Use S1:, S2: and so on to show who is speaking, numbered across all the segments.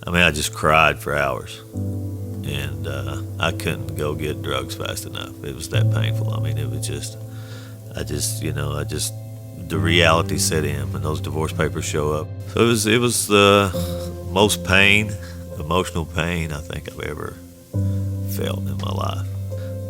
S1: I mean, I just cried for hours, and I couldn't go get drugs fast enough. It was that painful. I mean, it was just, the reality set in when those divorce papers show up. So it was the most emotional pain I think I've ever felt in my life.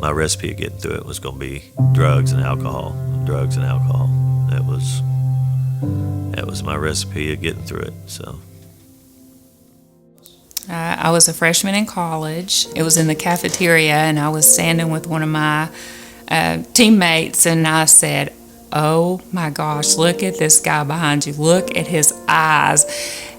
S1: My recipe of getting through it was going to be drugs and alcohol. Drugs and alcohol. That was my recipe of getting through it. So.
S2: I was a freshman in college. It was in the cafeteria, and I was standing with one of my teammates, and I said, "Oh my gosh, look at this guy behind you. Look at his eyes."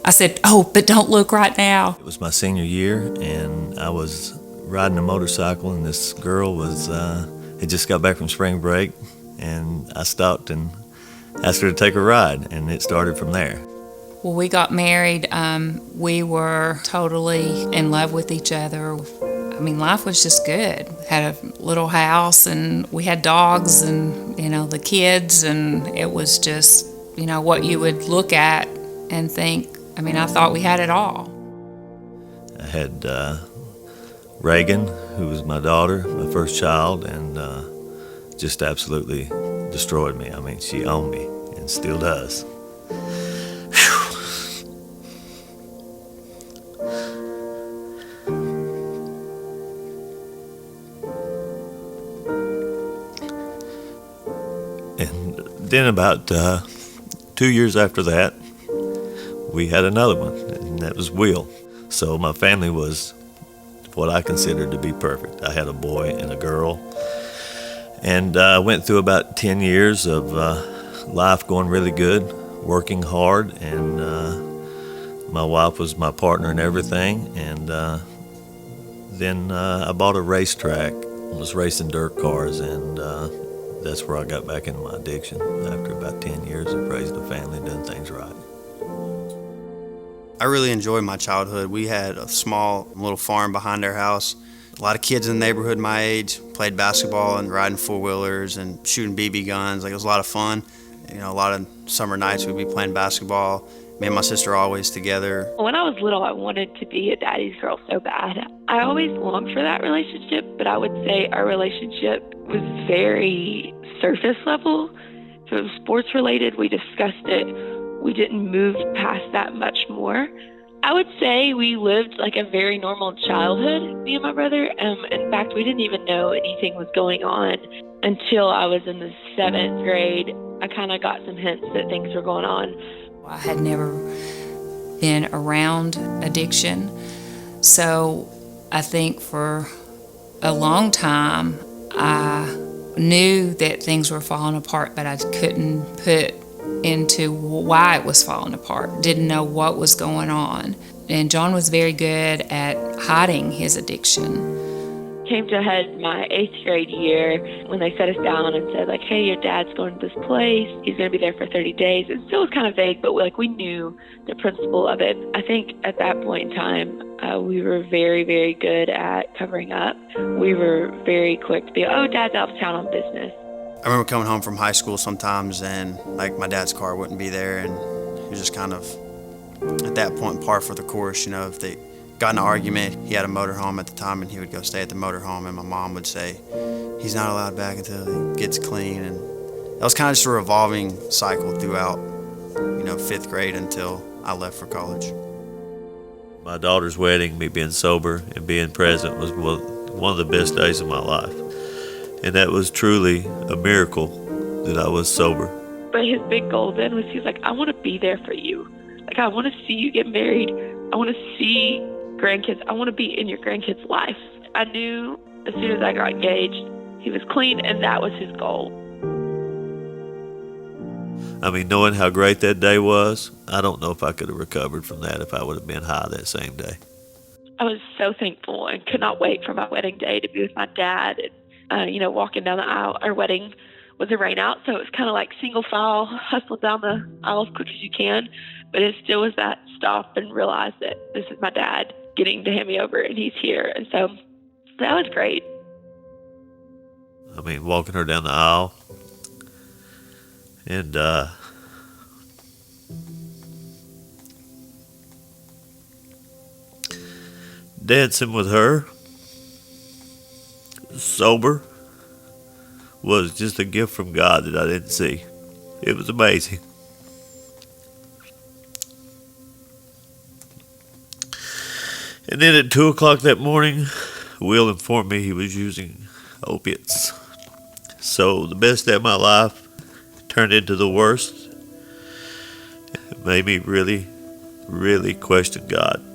S2: I said, "Oh, but don't look right now."
S1: It was my senior year, and I was riding a motorcycle, and this girl had just got back from spring break, and I stopped and asked her to take a ride, and it started from there.
S2: Well, we got married. We were totally in love with each other. I mean, life was just good. Had a little house, and we had dogs, and the kids, and it was just what you would look at and think. I mean, I thought we had it all.
S1: I had Reagan, who was my daughter, my first child, and just absolutely destroyed me. I mean, she owned me and still does. And then about 2 years after that, we had another one, and that was Will. So my family was what I considered to be perfect. I had a boy and a girl, and I went through about 10 years of life going really good, working hard, and my wife was my partner in everything. And then I bought a racetrack, was racing dirt cars, and that's where I got back into my addiction after about 10 years of raising a family and doing things right.
S3: I really enjoyed my childhood. We had a small little farm behind our house. A lot of kids in the neighborhood my age played basketball and riding four-wheelers and shooting BB guns. It was a lot of fun. A lot of summer nights we'd be playing basketball. Me and my sister always together.
S4: When I was little, I wanted to be a daddy's girl so bad. I always longed for that relationship, but I would say our relationship was very surface level. If it was sports related, we discussed it. We didn't move past that much more. I would say we lived like a very normal childhood, me and my brother. In fact, we didn't even know anything was going on until I was in the 7th grade. I kind of got some hints that things were going on.
S2: I had never been around addiction, so I think for a long time I knew that things were falling apart, but I couldn't put into why it was falling apart, didn't know what was going on. And John was very good at hiding his addiction.
S4: Came to a head my 8th grade year when they set us down and said, like, hey, your dad's going to this place. He's going to be there for 30 days. It still was kind of vague, but we knew the principle of it. I think at that point in time, we were very, very good at covering up. We were very quick to be, oh, Dad's out of town on business.
S3: I remember coming home from high school sometimes, and my dad's car wouldn't be there, and it was just kind of at that point par for the course. If they got in an argument, he had a motorhome at the time, and he would go stay at the motorhome, and my mom would say he's not allowed back until he gets clean. And that was kind of just a revolving cycle throughout 5th grade until I left for college.
S1: My daughter's wedding, me being sober and being present, was one of the best days of my life. And that was truly a miracle that I was sober.
S4: But his big goal then was, he's like, I want to be there for you. Like, I want to see you get married. I want to see grandkids. I want to be in your grandkids' life. I knew as soon as I got engaged, he was clean, and that was his goal.
S1: I mean, knowing how great that day was, I don't know if I could have recovered from that if I would have been high that same day.
S4: I was so thankful and could not wait for my wedding day to be with my dad. And, walking down the aisle. Our wedding was a rain out, so it was kind of like single file, hustle down the aisle as quick as you can. But it still was that stop and realize that this is my dad getting to hand me over, and he's here. And so that was great.
S1: I mean, walking her down the aisle, and dancing with her, sober, was just a gift from God that I didn't see. It was amazing. And then at 2 o'clock that morning, Will informed me he was using opiates. So the best day of my life turned into the worst. It made me really, really question God.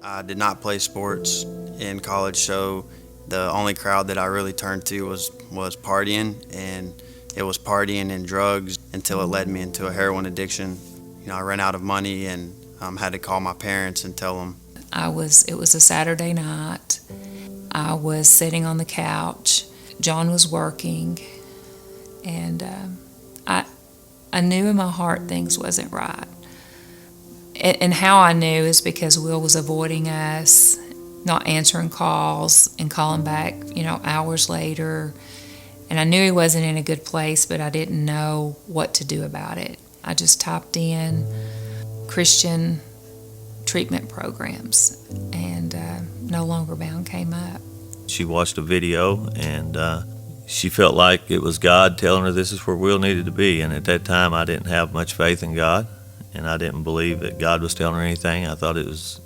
S3: I did not play sports in college, so the only crowd that I really turned to was partying, and it was partying and drugs until it led me into a heroin addiction. I ran out of money and had to call my parents and tell them.
S2: It was a Saturday night. I was sitting on the couch. John was working, and I knew in my heart things wasn't right. And how I knew is because Will was avoiding us, not answering calls and calling back, hours later. And I knew he wasn't in a good place, but I didn't know what to do about it. I just typed in Christian treatment programs, and No Longer Bound came up.
S1: She watched a video, and she felt like it was God telling her this is where Will needed to be. And at that time, I didn't have much faith in God, and I didn't believe that God was telling her anything. I thought it was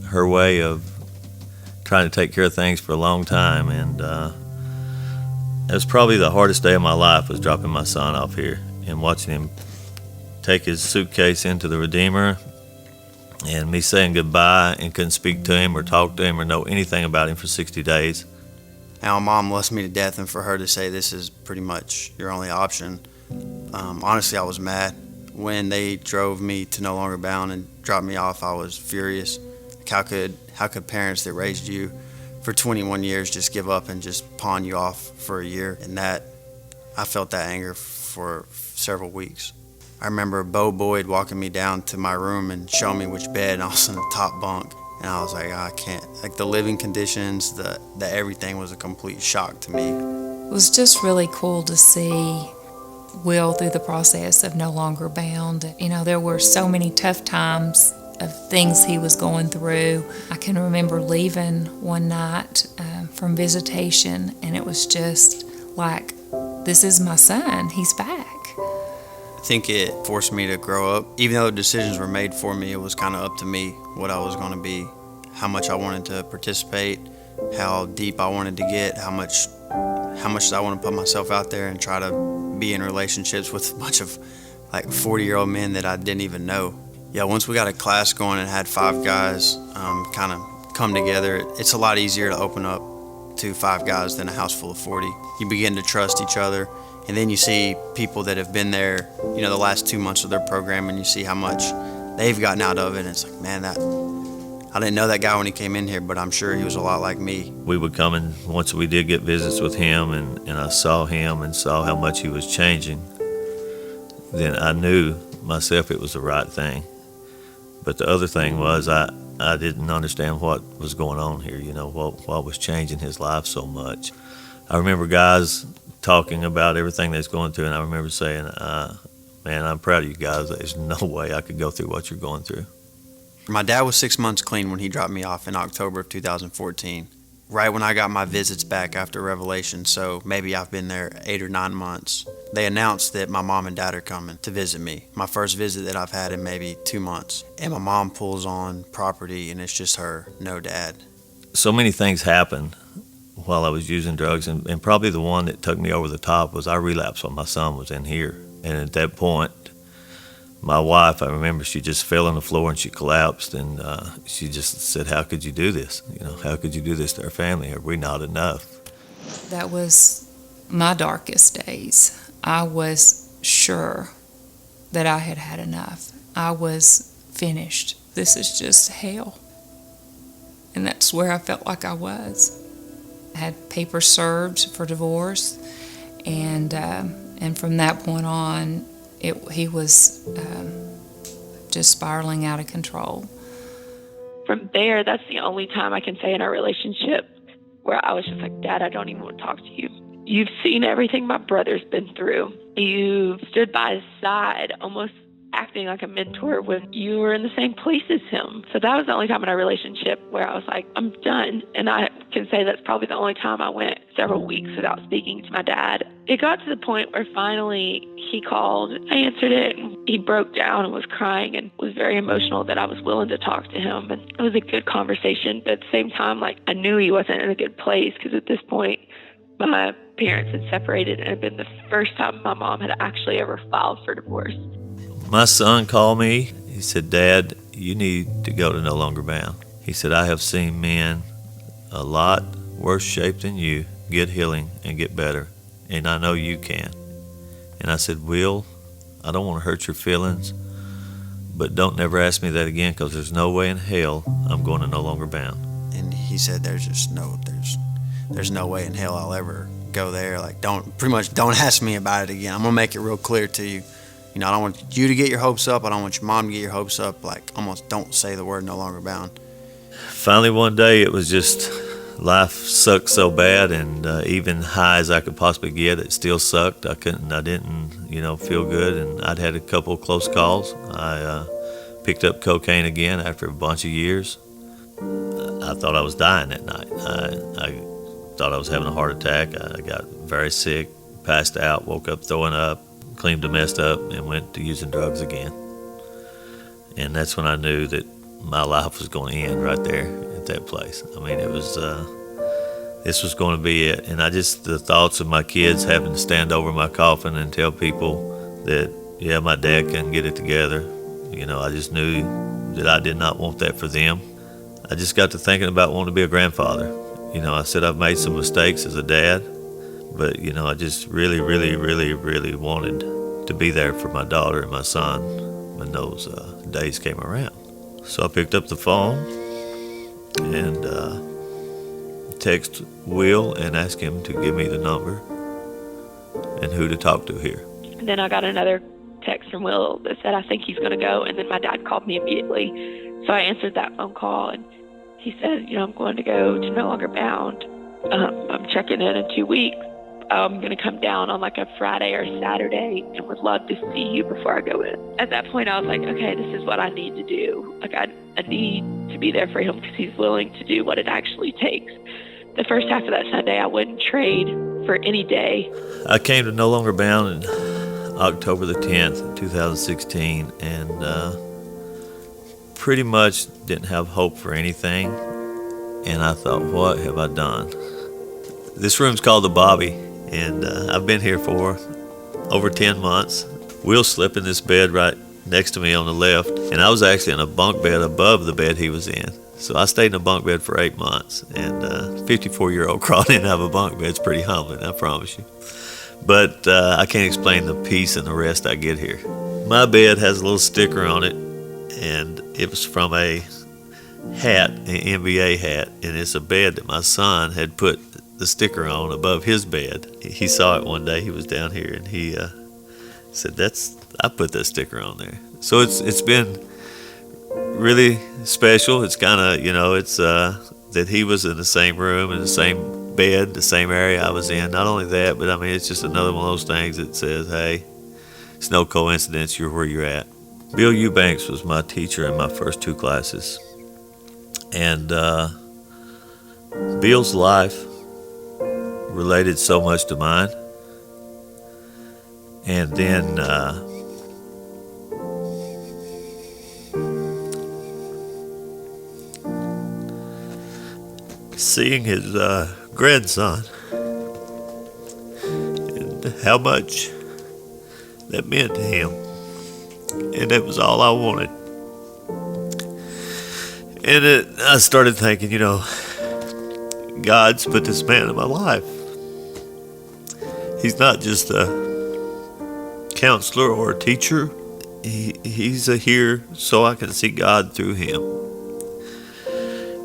S1: her way of trying to take care of things for a long time. And it was probably the hardest day of my life, was dropping my son off here and watching him take his suitcase into the Redeemer, and me saying goodbye and couldn't speak to him or talk to him or know anything about him for 60 days.
S3: And my mom loves me to death, and for her to say this is pretty much your only option, honestly, I was mad. When they drove me to No Longer Bound and dropped me off, I was furious. Like, how could parents that raised you for 21 years just give up and just pawn you off for a year? And that, I felt that anger for several weeks. I remember Bo Boyd walking me down to my room and showing me which bed, and I was in the top bunk. And I was like, I can't. Like, the living conditions, the everything was a complete shock to me.
S2: It was just really cool to see Will through the process of No Longer Bound. There were so many tough times of things he was going through. I can remember leaving one night from visitation, and it was just like, this is my son, he's back.
S3: I think it forced me to grow up. Even though decisions were made for me, it was kind of up to me what I was going to be, how much I wanted to participate, how deep I wanted to get, how much did I want to put myself out there and try to be in relationships with a bunch of 40-year-old men that I didn't even know. Yeah, once we got a class going and had 5 guys kind of come together, it's a lot easier to open up to 5 guys than a house full of 40. You begin to trust each other. And then you see people that have been there, the last 2 months of their program, and you see how much they've gotten out of it. And it's like, man, I didn't know that guy when he came in here, but I'm sure he was a lot like me.
S1: We would come in, once we did get visits with him, and I saw him and saw how much he was changing, then I knew myself it was the right thing. But the other thing was I didn't understand what was going on here, what was changing his life so much. I remember guys talking about everything that's going through, and I remember saying, man, I'm proud of you guys. There's no way I could go through what you're going through.
S3: My dad was 6 months clean when he dropped me off in October of 2014, right when I got my visits back after Revelation, so maybe I've been there 8 or 9 months. They announced that my mom and dad are coming to visit me, my first visit that I've had in maybe 2 months. And my mom pulls on property, and it's just her, no dad.
S1: So many things happened while I was using drugs, and probably the one that took me over the top was I relapsed while my son was in here. And at that point, my wife, I remember, she just fell on the floor and she collapsed, and she just said, how could you do this? How could you do this to our family? Are we not enough?
S2: That was my darkest days. I was sure that I had had enough. I was finished. This is just hell. And that's where I felt like I was. I had papers served for divorce, and from that point on, he was just spiraling out of control.
S4: From there, that's the only time I can say in our relationship where I was just like, Dad, I don't even want to talk to you. You've seen everything my brother's been through. You've stood by his side almost acting like a mentor when you were in the same place as him. So that was the only time in our relationship where I was like, I'm done. And I can say that's probably the only time I went several weeks without speaking to my dad. It got to the point where finally he called. I answered it, and he broke down and was crying and was very emotional that I was willing to talk to him. And it was a good conversation, but at the same time, like, I knew he wasn't in a good place, because at this point, my parents had separated, and it had been the first time my mom had actually ever filed for divorce.
S1: My son called me. He said, Dad, you need to go to No Longer Bound. He said, I have seen men a lot worse shape than you get healing and get better, and I know you can. And I said, Will, I don't want to hurt your feelings, but don't never ask me that again, because there's no way in hell I'm going to No Longer Bound.
S3: And he said, there's no way in hell I'll ever go there. Like, don't ask me about it again. I'm going to make it real clear to you. You know, I don't want you to get your hopes up. I don't want your mom to get your hopes up. Like, almost don't say the word No Longer Bound.
S1: Finally, one day, it was just, life sucked so bad, and even high as I could possibly get, it still sucked. I didn't, feel good, and I'd had a couple of close calls. I picked up cocaine again after a bunch of years. I thought I was dying that night. I thought I was having a heart attack. I got very sick, passed out, woke up throwing up, cleaned the mess up, and went to using drugs again. And that's when I knew that my life was going to end right there at that place. I mean, it was, this was going to be it. And the thoughts of my kids having to stand over my coffin and tell people that, yeah, my dad couldn't get it together. I just knew that I did not want that for them. I just got to thinking about wanting to be a grandfather. I said I've made some mistakes as a dad, but, I just really, really, really, really wanted to be there for my daughter and my son when those days came around. So I picked up the phone and text Will and asked him to give me the number and who to talk to here.
S4: And then I got another text from Will that said, I think he's going to go. And then my dad called me immediately. So I answered that phone call, and he said, I'm going to go to No Longer Bound. I'm checking in 2 weeks. I'm going to come down on like a Friday or Saturday and would love to see you before I go in. At that point, I was like, okay, this is what I need to do. Like, I need to be there for him because he's willing to do what it actually takes. The first half of that Sunday, I wouldn't trade for any day.
S1: I came to No Longer Bound in October the 10th, 2016, and pretty much didn't have hope for anything. And I thought, what have I done? This room's called the Bobby, and I've been here for over 10 months. Will slept in this bed right next to me on the left, and I was actually in a bunk bed above the bed he was in. So I stayed in a bunk bed for 8 months, and 54-year-old crawling in and out of a bunk bed's pretty humbling, I promise you. But I can't explain the peace and the rest I get here. My bed has a little sticker on it, and it was from a hat, an NBA hat, and it's a bed that my son had put the sticker on above his bed. He saw it one day. He was down here, and he said, I put that sticker on there. So it's been really special. It's kind of, it's that he was in the same room, in the same bed, the same area I was in. Not only that, but I mean, it's just another one of those things that says, hey, it's no coincidence you're where you're at. Bill Eubanks was my teacher in my first 2 classes. And Bill's life related so much to mine. And then seeing his grandson and how much that meant to him. And that was all I wanted. And I started thinking, God's put this man in my life. He's not just a counselor or a teacher. He's here so I can see God through him.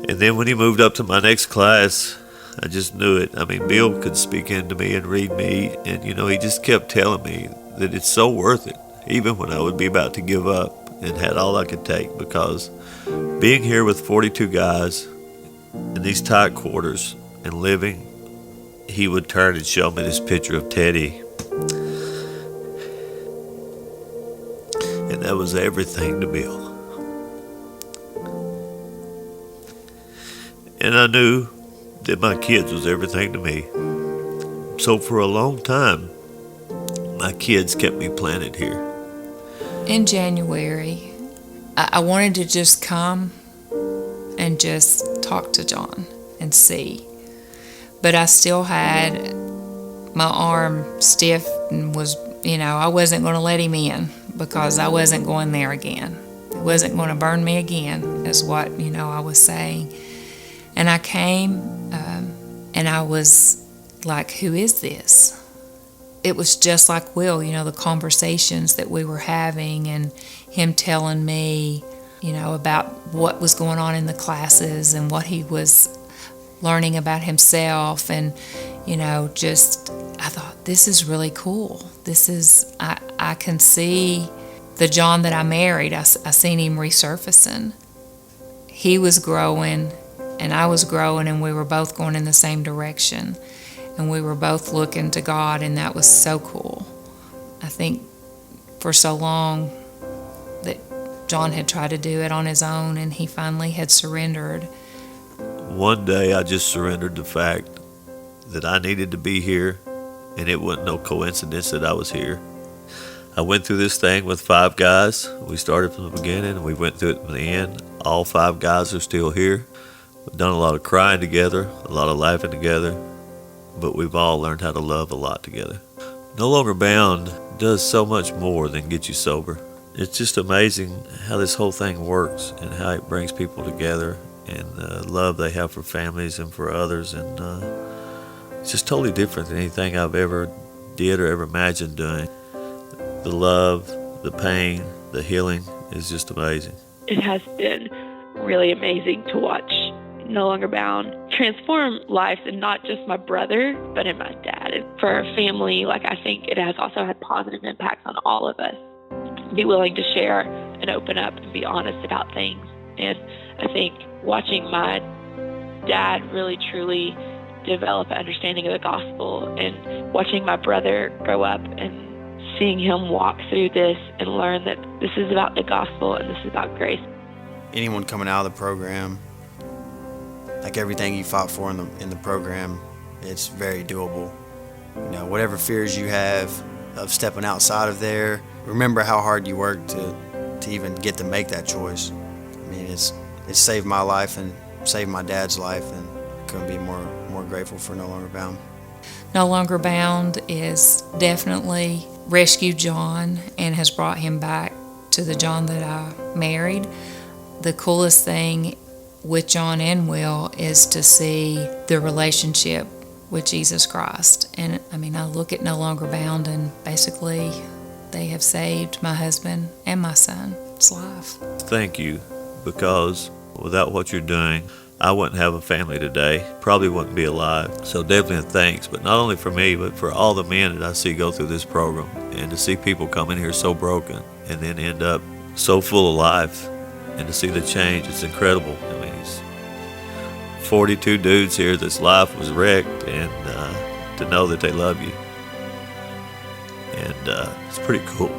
S1: And then when he moved up to my next class, I just knew it. I mean, Bill could speak into me and read me. And, he just kept telling me that it's so worth it, even when I would be about to give up and had all I could take, because being here with 42 guys in these tight quarters and living, he would turn and show me this picture of Teddy. and that was everything to Bill. And I knew that my kids was everything to me. So for a long time, my kids kept me planted here.
S2: In January, I wanted to just come and just talk to John and see. But I still had my arm stiff and was, I wasn't going to let him in because I wasn't going there again. It wasn't going to burn me again, is what, I was saying. And I came and I was like, who is this? It was just like Will, the conversations that we were having and him telling me, about what was going on in the classes and what he was learning about himself. And, I thought, this is really cool. I can see the John that I married. I seen him resurfacing. He was growing and I was growing, and we were both going in the same direction. And we were both looking to God, and that was so cool. I think for so long that John had tried to do it on his own, and he finally had surrendered.
S1: One day I just surrendered the fact that I needed to be here, and it wasn't no coincidence that I was here. I went through this thing with 5 guys. We started from the beginning, and we went through it from the end. All 5 guys are still here. We've done a lot of crying together, a lot of laughing together, but we've all learned how to love a lot together. No Longer Bound does so much more than get you sober. It's just amazing how this whole thing works and how it brings people together, and the love they have for families and for others. And it's just totally different than anything I've ever did or ever imagined doing. The love, the pain, the healing is just amazing.
S4: It has been really amazing to watch No Longer Bound transform lives, and not just my brother, but in my dad. And for our family, I think it has also had positive impacts on all of us. Be willing to share and open up and be honest about things. And I think watching my dad really truly develop an understanding of the gospel, and watching my brother grow up and seeing him walk through this and learn that this is about the gospel and this is about grace.
S3: Anyone coming out of the program, everything you fought for in the program, it's very doable. Whatever fears you have of stepping outside of there, remember how hard you worked to even get to make that choice. It's saved my life and saved my dad's life, and couldn't be more grateful for No Longer Bound.
S2: No Longer Bound is definitely rescued John and has brought him back to the John that I married. The coolest thing with John and Will is to see the relationship with Jesus Christ. And I look at No Longer Bound, and basically they have saved my husband and my son's life.
S1: Thank you, because without what you're doing, I wouldn't have a family today, probably wouldn't be alive. So definitely a thanks, but not only for me, but for all the men that I see go through this program, and to see people come in here so broken and then end up so full of life, and to see the change, it's incredible. It's 42 dudes here that's life was wrecked, and to know that they love you, and it's pretty cool.